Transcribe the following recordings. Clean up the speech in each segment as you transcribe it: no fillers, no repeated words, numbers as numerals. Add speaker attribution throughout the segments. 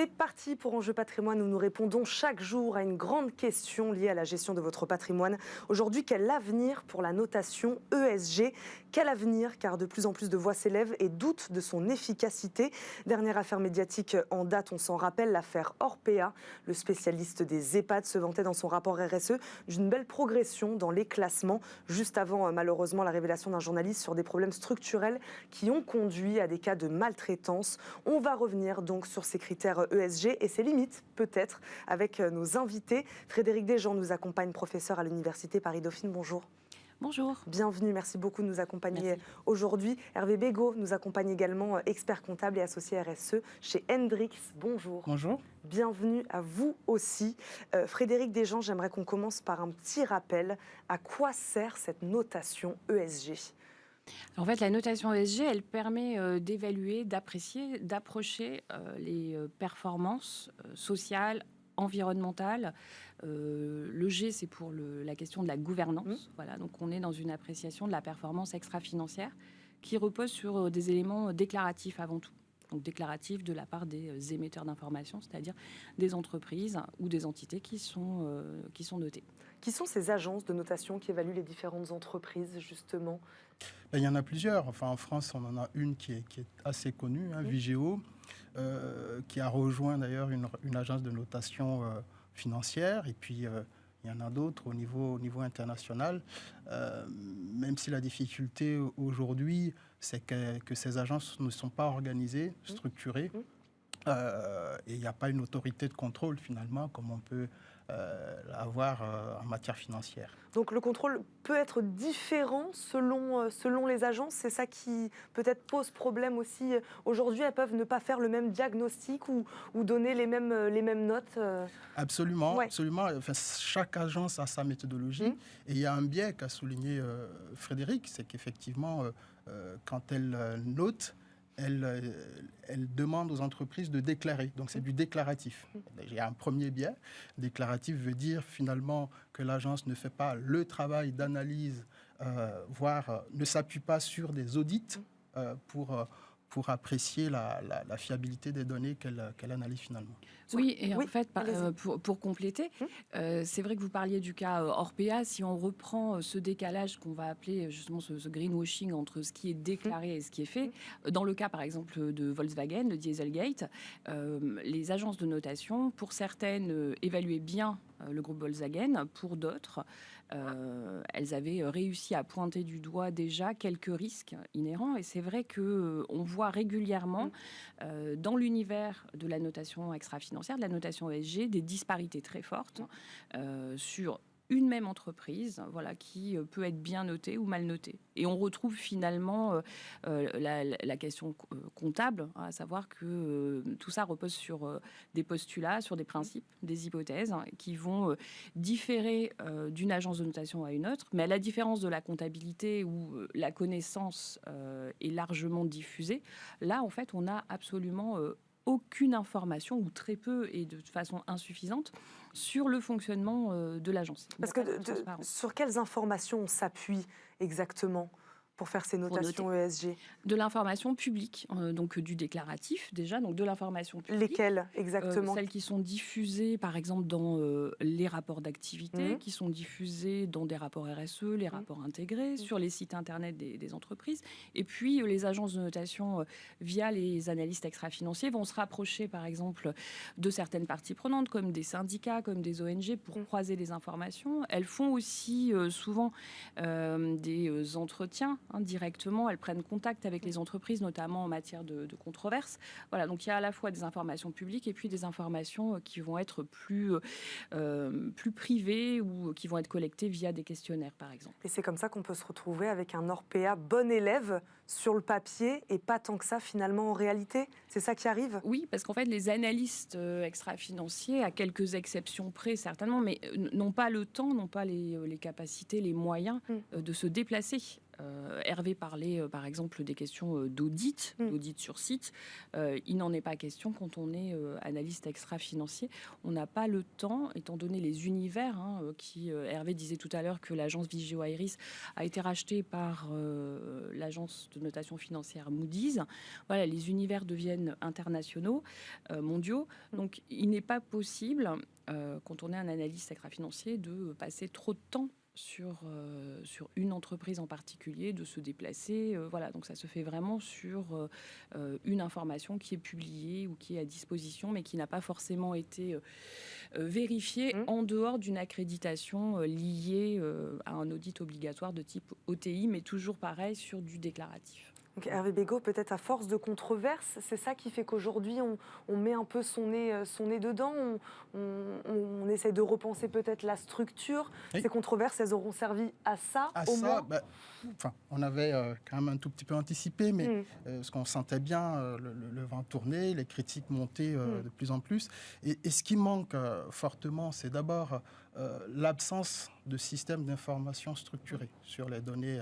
Speaker 1: C'est parti pour Enjeu Patrimoine où nous répondons chaque jour à une grande question liée à la gestion de votre patrimoine. Aujourd'hui, quel avenir pour la notation ESG? Quel avenir, car de plus en plus de voix s'élèvent et doutent de son efficacité. Dernière affaire médiatique en date, on s'en rappelle, l'affaire Orpea. Le spécialiste des EHPAD se vantait dans son rapport RSE d'une belle progression dans les classements, juste avant malheureusement la révélation d'un journaliste sur des problèmes structurels qui ont conduit à des cas de maltraitance. On va revenir donc sur ces critères ESG et ses limites, peut-être, avec nos invités. Frédéric Desjean nous accompagne, professeur à l'Université Paris-Dauphine. Bonjour.
Speaker 2: Bonjour.
Speaker 1: Bienvenue, merci beaucoup de nous accompagner aujourd'hui. Hervé Bégaud nous accompagne également, expert comptable et associé RSE chez Hendrix. Bonjour.
Speaker 3: Bonjour.
Speaker 1: Bienvenue à vous aussi. Frédéric Desjean, j'aimerais qu'on commence par un petit rappel. À quoi sert cette notation ESG ?
Speaker 2: En fait, la notation ESG, elle permet d'évaluer, d'apprécier, d'approcher les performances sociales, environnementales. Le G, c'est pour la question de la gouvernance. Voilà, donc on est dans une appréciation de la performance extra-financière qui repose sur des éléments déclaratifs avant tout. Donc déclaratifs de la part des émetteurs d'informations, c'est-à-dire des entreprises ou des entités qui sont notées.
Speaker 1: Qui sont ces agences de notation qui évaluent les différentes entreprises, justement ?
Speaker 3: Il y en a plusieurs. Enfin, en France, on en a une qui est assez connue, Vigéo, qui a rejoint d'ailleurs une agence de notation financière. Et puis, il y en a d'autres au niveau international. Même si la difficulté aujourd'hui, c'est que ces agences ne sont pas organisées, structurées. Et il n'y a pas une autorité de contrôle, finalement, comme on peut avoir en matière financière.
Speaker 1: Donc le contrôle peut être différent selon les agences. C'est ça qui peut-être pose problème aussi. Aujourd'hui, elles peuvent ne pas faire le même diagnostic ou donner les mêmes notes.
Speaker 3: Absolument, ouais. Absolument. Enfin, chaque agence a sa méthodologie. Et il y a un biais qu'a souligné Frédéric, c'est qu'effectivement, quand elle note, elle demande aux entreprises de déclarer. Donc, c'est du déclaratif. Il y a un premier biais. Déclaratif veut dire finalement que l'agence ne fait pas le travail d'analyse, voire ne s'appuie pas sur des audits pour apprécier la fiabilité des données qu'elle analyse finalement.
Speaker 2: Oui, et en fait, pour compléter, c'est vrai que vous parliez du cas Orpea. Si on reprend ce décalage qu'on va appeler justement ce greenwashing entre ce qui est déclaré et ce qui est fait, dans le cas par exemple de Volkswagen, le Dieselgate, les agences de notation, pour certaines, évaluaient bien le groupe Volkswagen, pour d'autres, elles avaient réussi à pointer du doigt déjà quelques risques inhérents. Et c'est vrai qu'on voit régulièrement dans l'univers de la notation extra-financière, de la notation ESG, des disparités très fortes sur une même entreprise, voilà, qui peut être bien notée ou mal notée. Et on retrouve finalement la question comptable, à savoir que tout ça repose sur des postulats, sur des principes, des hypothèses qui vont différer d'une agence de notation à une autre. Mais à la différence de la comptabilité où la connaissance est largement diffusée, là, en fait, on n'a absolument aucune information, ou très peu et de façon insuffisante, sur le fonctionnement de l'agence.
Speaker 1: Parce que sur quelles informations on s'appuie exactement pour faire ces notations ESG?
Speaker 2: De l'information publique, donc du déclaratif déjà, donc de l'information publique.
Speaker 1: Lesquelles exactement?
Speaker 2: Celles qui sont diffusées par exemple dans les rapports d'activité, qui sont diffusées dans des rapports RSE, les rapports intégrés, sur les sites internet des entreprises. Et puis les agences de notation, via les analystes extra-financiers, vont se rapprocher par exemple de certaines parties prenantes, comme des syndicats, comme des ONG, pour croiser les informations. Elles font aussi souvent des entretiens directement, elles prennent contact avec les entreprises, notamment en matière de controverses. Voilà, donc il y a à la fois des informations publiques et puis des informations qui vont être plus privées ou qui vont être collectées via des questionnaires, par exemple.
Speaker 1: Et c'est comme ça qu'on peut se retrouver avec un Orpea bon élève sur le papier et pas tant que ça finalement en réalité? C'est ça qui arrive?
Speaker 2: Oui, parce qu'en fait, les analystes extra-financiers, à quelques exceptions près certainement, mais n'ont pas le temps, n'ont pas les capacités, les moyens de se déplacer Hervé parlait par exemple des questions d'audit sur site. Il n'en est pas question quand on est analyste extra-financier. On n'a pas le temps, étant donné les univers, Hervé disait tout à l'heure que l'agence Vigeo Eiris a été rachetée par l'agence de notation financière Moody's. Voilà, les univers deviennent internationaux, mondiaux. Donc il n'est pas possible, quand on est un analyste extra-financier, de passer trop de temps sur une entreprise en particulier, de se déplacer. Voilà, donc ça se fait vraiment sur une information qui est publiée ou qui est à disposition, mais qui n'a pas forcément été vérifiée en dehors d'une accréditation liée à un audit obligatoire de type OTI, mais toujours pareil sur du déclaratif.
Speaker 1: Donc Hervé Bégaud, peut-être à force de controverses, c'est ça qui fait qu'aujourd'hui on met un peu son nez dedans, on essaie de repenser peut-être la structure. Oui. Ces controverses, elles auront servi à ça au moins.
Speaker 3: On avait quand même un tout petit peu anticipé, mais ce qu'on sentait bien, le vent tourner, les critiques montaient de plus en plus. Et ce qui manque fortement, c'est d'abord l'absence de système d'information structuré sur les données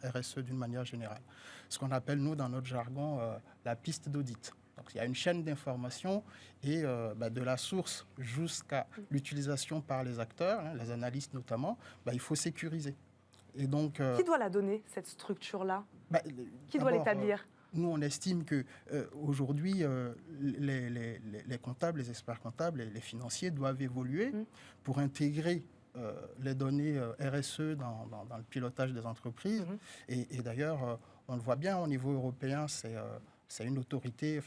Speaker 3: RSE d'une manière générale. Ce qu'on appelle, nous, dans notre jargon, la piste d'audit. Donc, il y a une chaîne d'information et de la source jusqu'à l'utilisation par les acteurs, les analystes notamment, il faut sécuriser. Et donc,
Speaker 1: qui doit la donner, cette structure-là? Qui doit l'établir?
Speaker 3: Nous, on estime qu'aujourd'hui, les comptables, les experts comptables et les financiers doivent évoluer pour intégrer les données RSE dans le pilotage des entreprises. Et d'ailleurs, on le voit bien au niveau européen, c'est une autorité,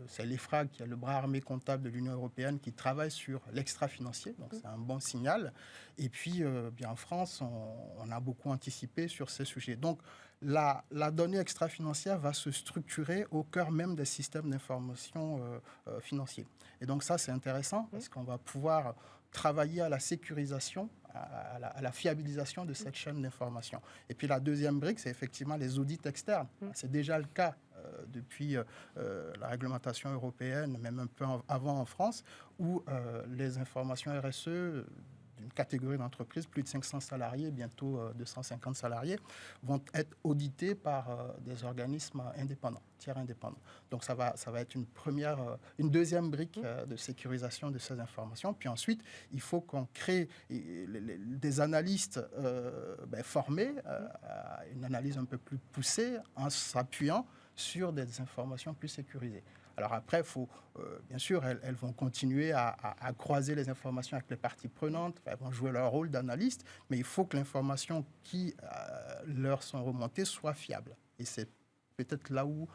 Speaker 3: c'est l'EFRAG, qui est le bras armé comptable de l'Union européenne, qui travaille sur l'extra-financier, donc c'est un bon signal. Et puis, bien en France, on a beaucoup anticipé sur ces sujets. Donc, la donnée extra-financière va se structurer au cœur même des systèmes d'information financiers. Et donc ça, c'est intéressant, parce qu'on va pouvoir travailler à la sécurisation, à la fiabilisation de cette chaîne d'information. Et puis la deuxième brique, c'est effectivement les audits externes. C'est déjà le cas depuis la réglementation européenne, même un peu avant en France, où les informations RSE d'une catégorie d'entreprises, plus de 500 salariés, bientôt 250 salariés, vont être auditées par des organismes indépendants, tiers indépendants. Donc ça va être une deuxième brique de sécurisation de ces informations. Puis ensuite, il faut qu'on crée des analystes formés à une analyse un peu plus poussée en s'appuyant sur des informations plus sécurisées. Alors après, bien sûr, elles vont continuer à croiser les informations avec les parties prenantes, elles vont jouer leur rôle d'analyste, mais il faut que l'information qui leur sont remontées soit fiable. Et c'est peut-être là où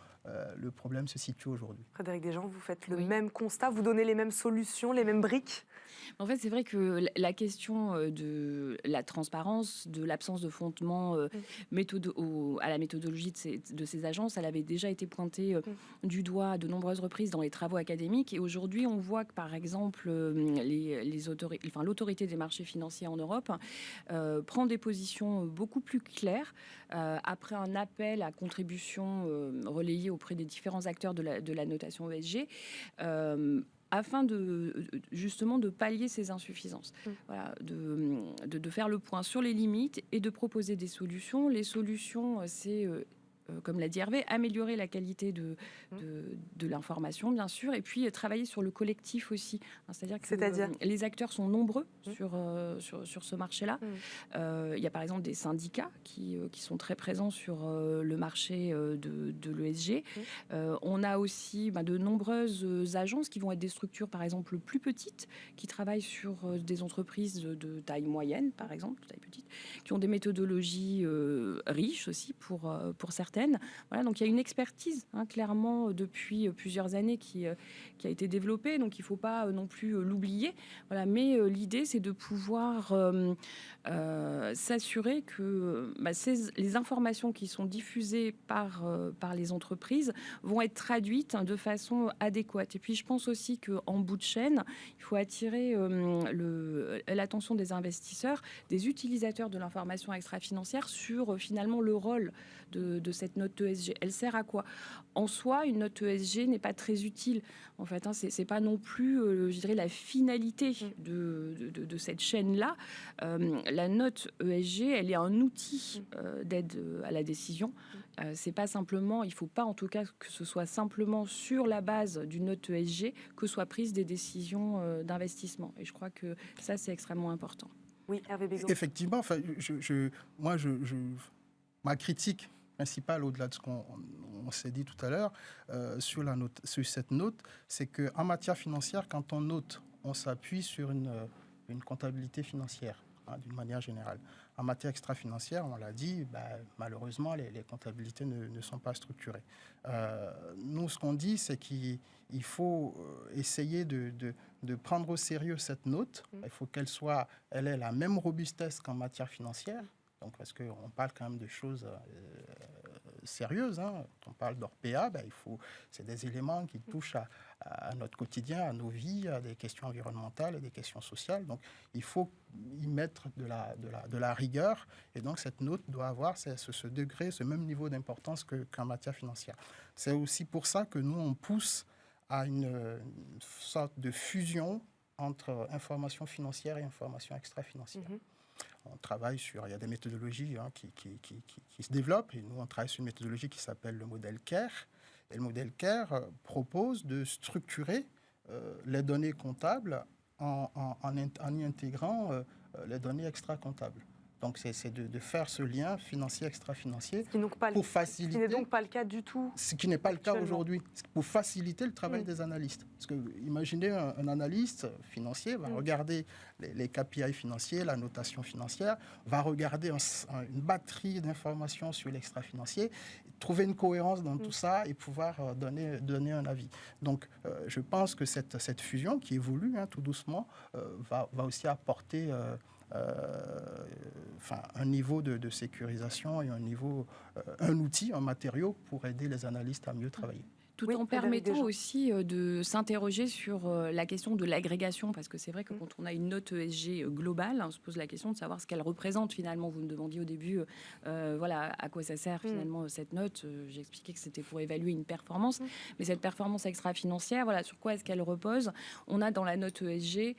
Speaker 3: le problème se situe aujourd'hui.
Speaker 1: Frédéric Desjean, vous faites le même constat, vous donnez les mêmes solutions, les mêmes briques?
Speaker 2: En fait, c'est vrai que la question de la transparence, de l'absence de fondement à la méthodologie de ces agences, elle avait déjà été pointée du doigt à de nombreuses reprises dans les travaux académiques. Et aujourd'hui, on voit que, par exemple, l'autorité des marchés financiers en Europe prend des positions beaucoup plus claires après un appel à contribution relayé auprès des différents acteurs de la notation ESG. Afin justement de pallier ces insuffisances, voilà, de faire le point sur les limites et de proposer des solutions. Les solutions, c'est comme l'a dit Hervé, améliorer la qualité de l'information, bien sûr, et puis travailler sur le collectif aussi. C'est-à-dire que les acteurs sont nombreux sur ce marché-là. Il y a par exemple des syndicats qui sont très présents sur le marché de l'ESG. On a aussi de nombreuses agences qui vont être des structures, par exemple, plus petites, qui travaillent sur des entreprises de taille moyenne, par exemple, de taille petite, qui ont des méthodologies riches aussi pour certaines. Voilà, donc il y a une expertise clairement depuis plusieurs années qui a été développée, donc il ne faut pas non plus l'oublier. Voilà, mais l'idée, c'est de pouvoir s'assurer que les informations qui sont diffusées par les entreprises vont être traduites de façon adéquate. Et puis je pense aussi qu'en bout de chaîne, il faut attirer l'attention des investisseurs, des utilisateurs de l'information extra-financière sur finalement le rôle de cette cette note ESG. Elle sert à quoi? En soi, une note ESG n'est pas très utile. En fait, c'est pas non plus, je dirais, la finalité de cette chaîne-là. La note ESG, elle est un outil d'aide à la décision. C'est pas simplement, il faut pas en tout cas que ce soit simplement sur la base d'une note ESG que soient prises des décisions d'investissement. Et je crois que ça, c'est extrêmement important.
Speaker 1: Oui, Hervé Bégaud.
Speaker 3: Effectivement, enfin, ma critique principale, au-delà de ce qu'on s'est dit tout à l'heure, sur cette note, c'est qu'en matière financière, quand on note, on s'appuie sur une comptabilité financière, d'une manière générale. En matière extra-financière, on l'a dit, malheureusement, les comptabilités ne sont pas structurées. Nous, ce qu'on dit, c'est qu'il faut essayer de prendre au sérieux cette note. Il faut elle ait la même robustesse qu'en matière financière. Donc, parce qu'on parle quand même de choses sérieuses. Quand on parle d'ORPEA, c'est des éléments qui touchent à notre quotidien, à nos vies, à des questions environnementales et des questions sociales. Donc, il faut y mettre de la rigueur. Et donc, cette note doit avoir ce degré, ce même niveau d'importance qu'en matière financière. C'est aussi pour ça que nous, on pousse à une sorte de fusion entre information financière et information extra-financière. On travaille il y a des méthodologies qui se développent, et nous, on travaille sur une méthodologie qui s'appelle le modèle CARE. Et le modèle CARE propose de structurer les données comptables en y intégrant les données extra-comptables. Donc, c'est de faire ce lien financier extra-financier pour faciliter...
Speaker 1: Ce qui n'est donc pas le cas du tout.
Speaker 3: Ce qui n'est pas le cas aujourd'hui. Pour faciliter le travail des analystes. Parce que, imaginez un analyste financier va regarder les KPI financiers, la notation financière, va regarder une batterie d'informations sur l'extra-financier, trouver une cohérence dans tout ça et pouvoir donner un avis. Donc, je pense que cette fusion qui évolue tout doucement va aussi apporter... un niveau de sécurisation et un outil, un matériau pour aider les analystes à mieux travailler.
Speaker 2: Tout en permettant aussi de s'interroger sur la question de l'agrégation, parce que c'est vrai que quand on a une note ESG globale, on se pose la question de savoir ce qu'elle représente finalement. Vous me demandiez au début, à quoi ça sert finalement cette note. J'ai expliqué que c'était pour évaluer une performance, mais cette performance extra-financière, sur quoi est-ce qu'elle repose? On a dans la note ESG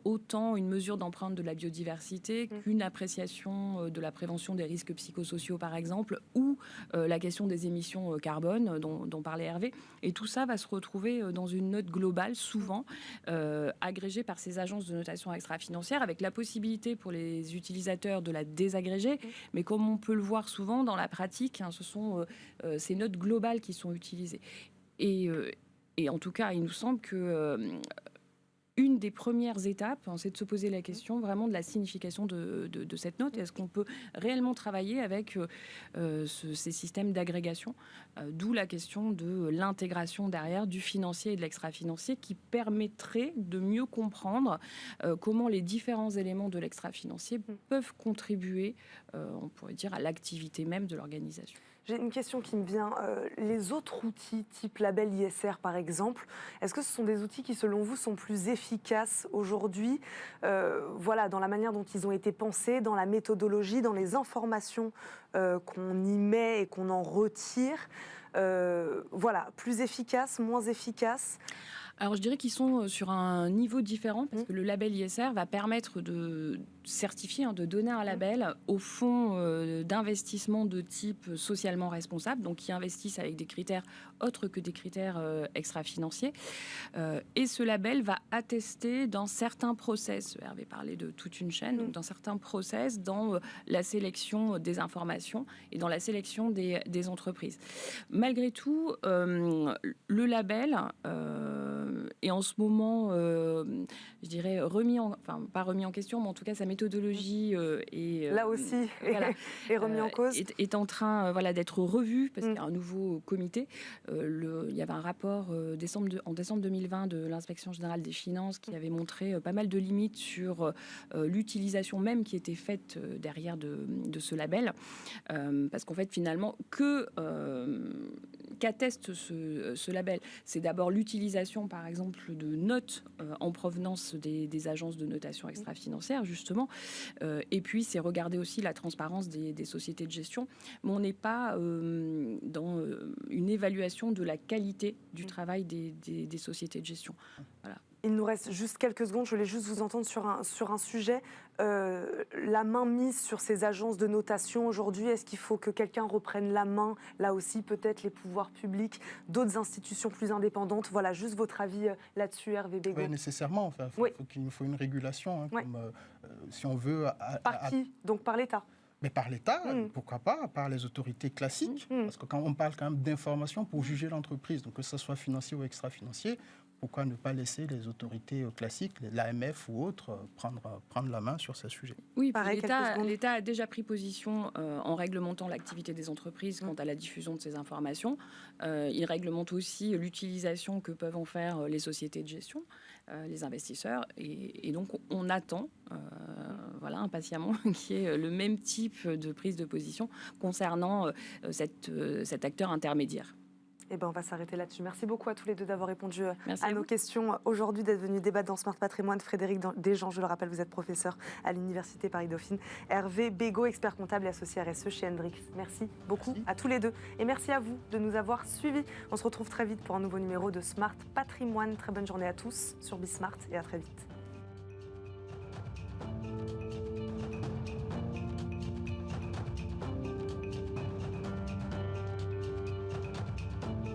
Speaker 2: autant une mesure d'empreinte de la biodiversité qu'une appréciation de la prévention des risques psychosociaux, par exemple, ou la question des émissions carbone dont parlait Hervé. Et tout ça va se retrouver dans une note globale, souvent agrégée par ces agences de notation extra-financière, avec la possibilité pour les utilisateurs de la désagréger. Mais comme on peut le voir souvent dans la pratique, ce sont ces notes globales qui sont utilisées. Et en tout cas, il nous semble que... une des premières étapes, c'est de se poser la question vraiment de la signification de cette note. Est-ce qu'on peut réellement travailler avec ces systèmes d'agrégation, d'où la question de l'intégration derrière du financier et de l'extra-financier qui permettrait de mieux comprendre comment les différents éléments de l'extra-financier peuvent contribuer, on pourrait dire, à l'activité même de l'organisation.
Speaker 1: J'ai une question qui me vient. Les autres outils, type label ISR par exemple, est-ce que ce sont des outils qui, selon vous, sont plus efficaces aujourd'hui, dans la manière dont ils ont été pensés, dans la méthodologie, dans les informations qu'on y met et qu'on en retire plus efficaces, moins efficaces?
Speaker 2: Alors, je dirais qu'ils sont sur un niveau différent parce que le label ISR va permettre de certifier, de donner un label aux fonds d'investissement de type socialement responsable, donc qui investissent avec des critères autres que des critères extra-financiers. Et ce label va attester dans certains process, Hervé parlait de toute une chaîne, donc dans certains process, dans la sélection des informations et dans la sélection des entreprises. Malgré tout, le label est en ce moment, je dirais, pas remis en question, mais en tout cas, sa méthodologie est...
Speaker 1: là aussi, est remis en cause.
Speaker 2: Est en train d'être revu, parce qu'il y a un nouveau comité. Il y avait un rapport en décembre 2020 de l'Inspection générale des finances qui avait montré pas mal de limites sur l'utilisation même qui était faite derrière de ce label. Parce qu'en fait, finalement, qu'atteste ce label? C'est d'abord l'utilisation, par exemple, de notes en provenance des agences de notation extra-financière, justement. Et puis, c'est regarder aussi la transparence des sociétés de gestion. Mais on n'est pas dans une évaluation de la qualité du travail des sociétés de gestion. Voilà.
Speaker 1: Il nous reste juste quelques secondes. Je voulais juste vous entendre sur un sujet. La main mise sur ces agences de notation aujourd'hui, est-ce qu'il faut que quelqu'un reprenne la main? Là aussi, peut-être les pouvoirs publics, d'autres institutions plus indépendantes. Voilà, juste votre avis là-dessus, Hervé Bégaud.
Speaker 3: Oui, nécessairement. Enfin, il faut une régulation. Hein, comme, si on veut...
Speaker 1: Par qui? Donc par l'État?
Speaker 3: Mais par l'État, pourquoi pas, par les autorités classiques. Parce que quand on parle quand même d'information pour juger l'entreprise, donc que ce soit financier ou extra-financier, pourquoi ne pas laisser les autorités classiques, l'AMF ou autres, prendre la main sur ces sujets?
Speaker 2: Oui, l'État a déjà pris position en réglementant l'activité des entreprises quant à la diffusion de ces informations. Il réglemente aussi l'utilisation que peuvent en faire les sociétés de gestion, les investisseurs. Et donc, on attend impatiemment qu'il y ait le même type de prise de position concernant cet acteur intermédiaire.
Speaker 1: Eh ben, on va s'arrêter là-dessus. Merci beaucoup à tous les deux d'avoir répondu à nos questions aujourd'hui, d'être venus débattre dans Smart Patrimoine. Frédéric Desjean, je le rappelle, vous êtes professeur à l'Université Paris-Dauphine. Hervé Bégaud, expert comptable et associé RSE chez Hendrix. Merci beaucoup à tous les deux. Et merci à vous de nous avoir suivis. On se retrouve très vite pour un nouveau numéro de Smart Patrimoine. Très bonne journée à tous sur Bismart et à très vite.